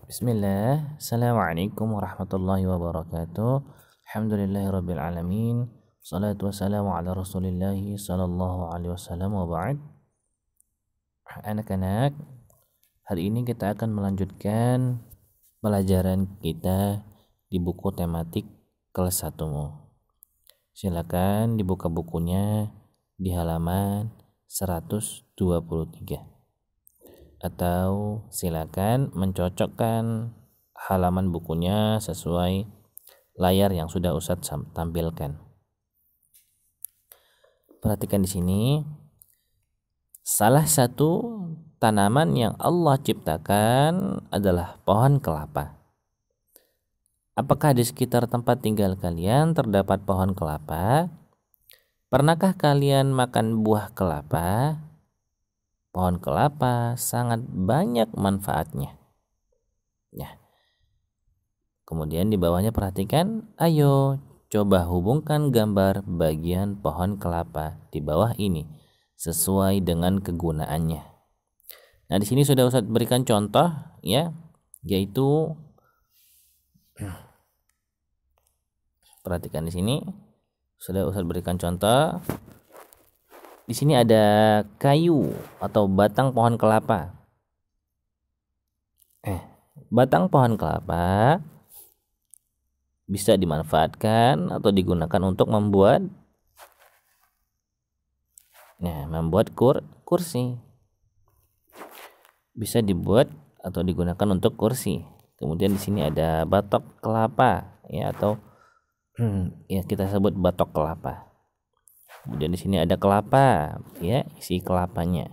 Bismillah, Assalamualaikum warahmatullahi wabarakatuh. Alhamdulillahirabbil alamin. Salatu wassalamu ala Rasulillahi sallallahu alaihi wasallam wa ba'd. Anak-anak, hari ini kita akan melanjutkan pelajaran kita di buku tematik kelas 1. Silakan dibuka bukunya di halaman 123. Atau silakan mencocokkan halaman bukunya sesuai layar yang sudah Ustadz tampilkan. Perhatikan di sini, salah satu tanaman yang Allah ciptakan adalah pohon kelapa. Apakah di sekitar tempat tinggal kalian terdapat pohon kelapa? Pernahkah kalian makan buah kelapa? Pohon kelapa sangat banyak manfaatnya. Ya. Kemudian di bawahnya perhatikan, ayo coba hubungkan gambar bagian pohon kelapa di bawah ini sesuai dengan kegunaannya. Nah, di sini sudah Ustadz berikan contoh ya, yaitu perhatikan di sini sudah Ustadz berikan contoh. Di sini ada kayu atau batang pohon kelapa. Batang pohon kelapa bisa dimanfaatkan atau digunakan untuk membuat kursi. Bisa dibuat atau digunakan untuk kursi. Kemudian di sini ada batok kelapa ya, atau ya kita sebut batok kelapa. Kemudian di sini ada kelapa, ya, isi kelapanya.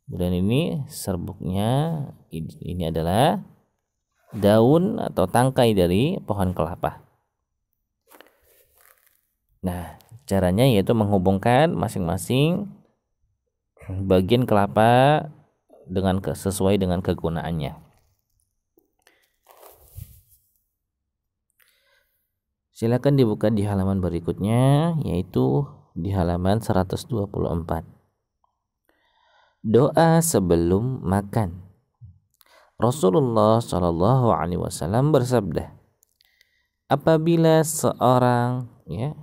Kemudian ini serbuknya, ini adalah daun atau tangkai dari pohon kelapa. Nah, caranya yaitu menghubungkan masing-masing bagian kelapa dengan sesuai dengan kegunaannya. Silakan dibuka di halaman berikutnya, yaitu di halaman 124. Doa sebelum makan. Rasulullah Shallallahu alaihi wasallam bersabda, apabila seorang, ya,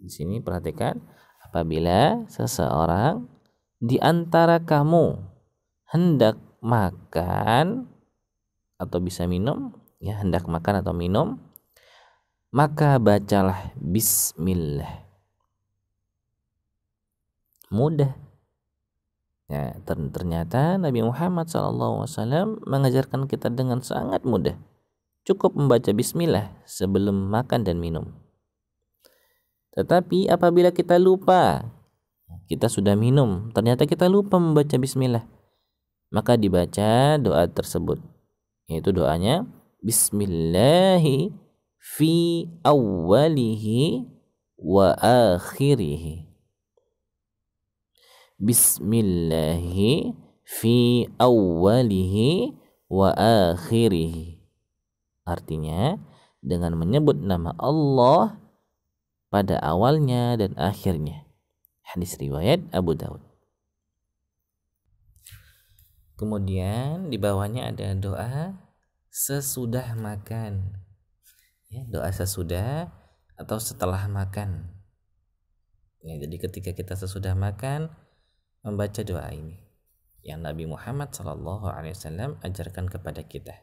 di sini perhatikan, apabila seseorang di antara kamu hendak makan atau bisa minum, ya, hendak makan atau minum, maka bacalah bismillah. Mudah. Ya, ternyata Nabi Muhammad SAW mengajarkan kita dengan sangat mudah. Cukup membaca bismillah sebelum makan dan minum. Tetapi apabila kita lupa, kita sudah minum, ternyata kita lupa membaca bismillah, maka dibaca doa tersebut, yaitu doanya bismillahi fi awwalihi wa akhirihi. Bismillahi fi awwalihi wa akhirihi. Artinya dengan menyebut nama Allah pada awalnya dan akhirnya. Hadis riwayat Abu Daud. Kemudian di bawahnya ada doa sesudah makan. Ya, doa sesudah atau setelah makan. Ya, jadi ketika kita sesudah makan membaca doa ini yang Nabi Muhammad SAW ajarkan kepada kita.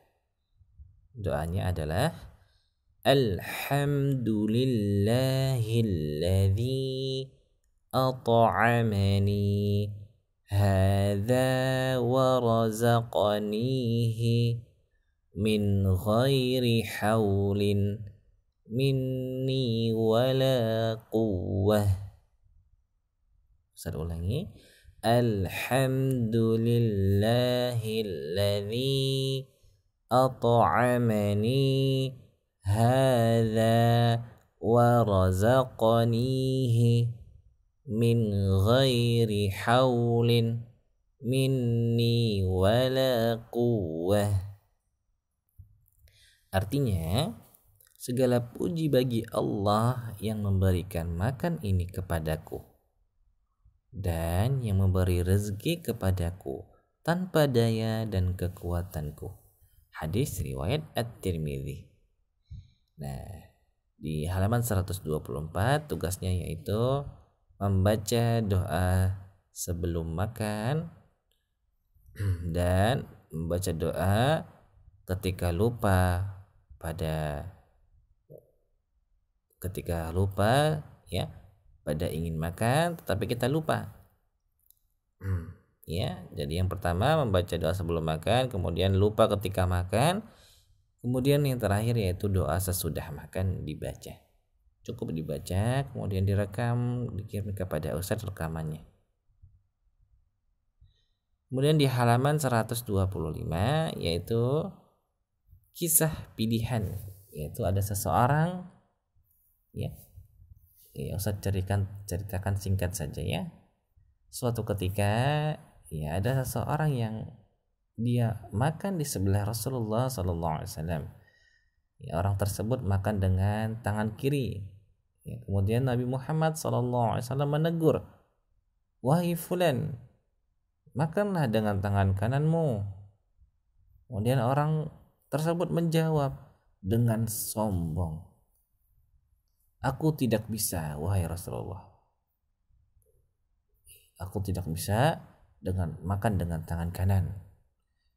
Doanya adalah Alhamdulillahilladzi at'amani hadza wa razaqanihi min ghairi haulin minni wala quwwah. Saya ulangi. Alhamdulillahilladzi at'amani hadza wa razaqanihi min ghairi haulin minni wala quwwah. Artinya, segala puji bagi Allah yang memberikan makan ini kepadaku dan yang memberi rezeki kepadaku tanpa daya dan kekuatanku. Hadis riwayat At-Tirmidzi. Nah, di halaman 124 tugasnya yaitu membaca doa sebelum makan dan membaca doa ketika lupa ya pada ingin makan tetapi kita lupa. Ya, jadi yang pertama membaca doa sebelum makan, kemudian lupa ketika makan, kemudian yang terakhir yaitu doa sesudah makan dibaca. Cukup dibaca, kemudian direkam, dikirim kepada ustadz rekamannya. Kemudian di halaman 125 yaitu kisah pilihan, yaitu ada seseorang ya ustadz ceritakan singkat saja ya. Suatu ketika ya ada seseorang yang dia makan di sebelah Rasulullah SAW. Ya, orang tersebut makan dengan tangan kiri. Ya, kemudian Nabi Muhammad SAW menegur, "Wahai fulan, makanlah dengan tangan kananmu." Kemudian orang tersebut menjawab dengan sombong, "Aku tidak bisa, wahai Rasulullah. Aku tidak bisa makan dengan tangan kanan."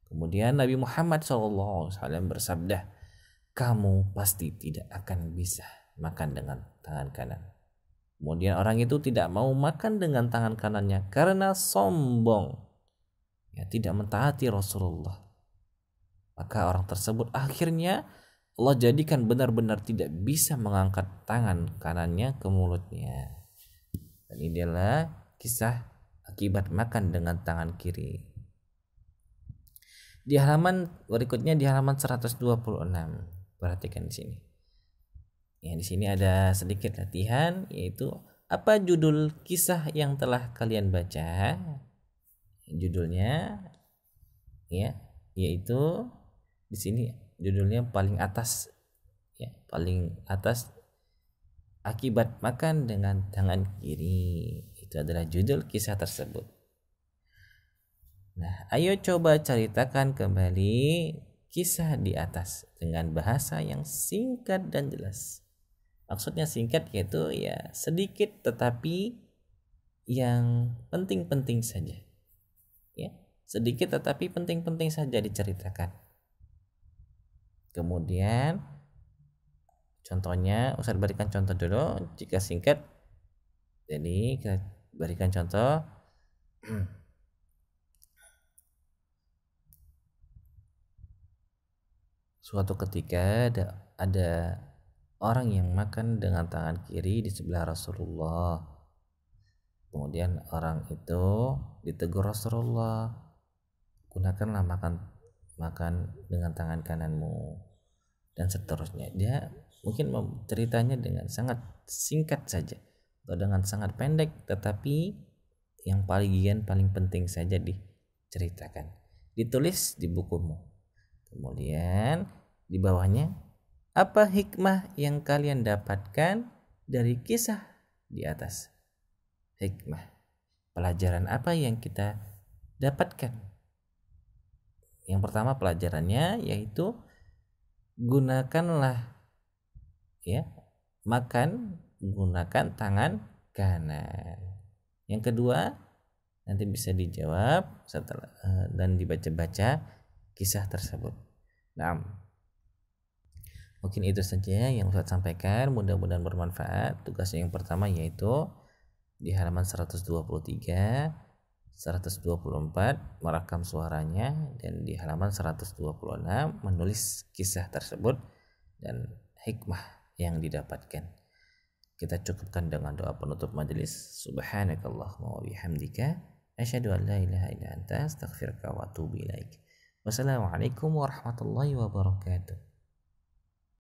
Kemudian Nabi Muhammad SAW bersabda, "Kamu pasti tidak akan bisa makan dengan tangan kanan." Kemudian orang itu tidak mau makan dengan tangan kanannya karena sombong, ya tidak mentaati Rasulullah. Maka orang tersebut akhirnya Allah jadikan benar-benar tidak bisa mengangkat tangan kanannya ke mulutnya. Dan ini adalah kisah akibat makan dengan tangan kiri. Di halaman berikutnya di halaman 126. Perhatikan di sini. Ya, di sini ada sedikit latihan, yaitu apa judul kisah yang telah kalian baca? Judulnya ya, yaitu di sini judulnya paling atas ya, paling atas akibat makan dengan tangan kiri. Itu adalah judul kisah tersebut. Nah, ayo coba ceritakan kembali kisah di atas dengan bahasa yang singkat dan jelas. Maksudnya singkat yaitu ya sedikit tetapi yang penting-penting saja. Ya, sedikit tetapi penting-penting saja diceritakan. Kemudian contohnya, Ustaz berikan contoh dulu jika singkat. Jadi kita berikan contoh. Suatu ketika ada orang yang makan dengan tangan kiri di sebelah Rasulullah. Kemudian orang itu ditegur Rasulullah, "Gunakanlah makan dengan tangan kananmu," dan seterusnya. Dia mungkin ceritanya dengan sangat singkat saja atau dengan sangat pendek, tetapi yang paling penting saja diceritakan. Ditulis di bukumu. Kemudian di bawahnya, apa hikmah yang kalian dapatkan dari kisah di atas? Hikmah, pelajaran apa yang kita dapatkan? Yang pertama pelajarannya yaitu gunakanlah ya makan gunakan tangan kanan. Yang kedua nanti bisa dijawab setelah dan dibaca-baca kisah tersebut. Nah, mungkin itu saja yang saya sampaikan, mudah-mudahan bermanfaat. Tugas yang pertama yaitu di halaman 123, 124 merekam suaranya, dan di halaman 126 menulis kisah tersebut dan hikmah yang didapatkan. Kita cukupkan dengan doa penutup majelis. Subhanakallahumma wa bihamdika asyhadu an la ilaha illa anta astaghfiruka wa atubu ilaik. Wassalamualaikum warahmatullahi wabarakatuh.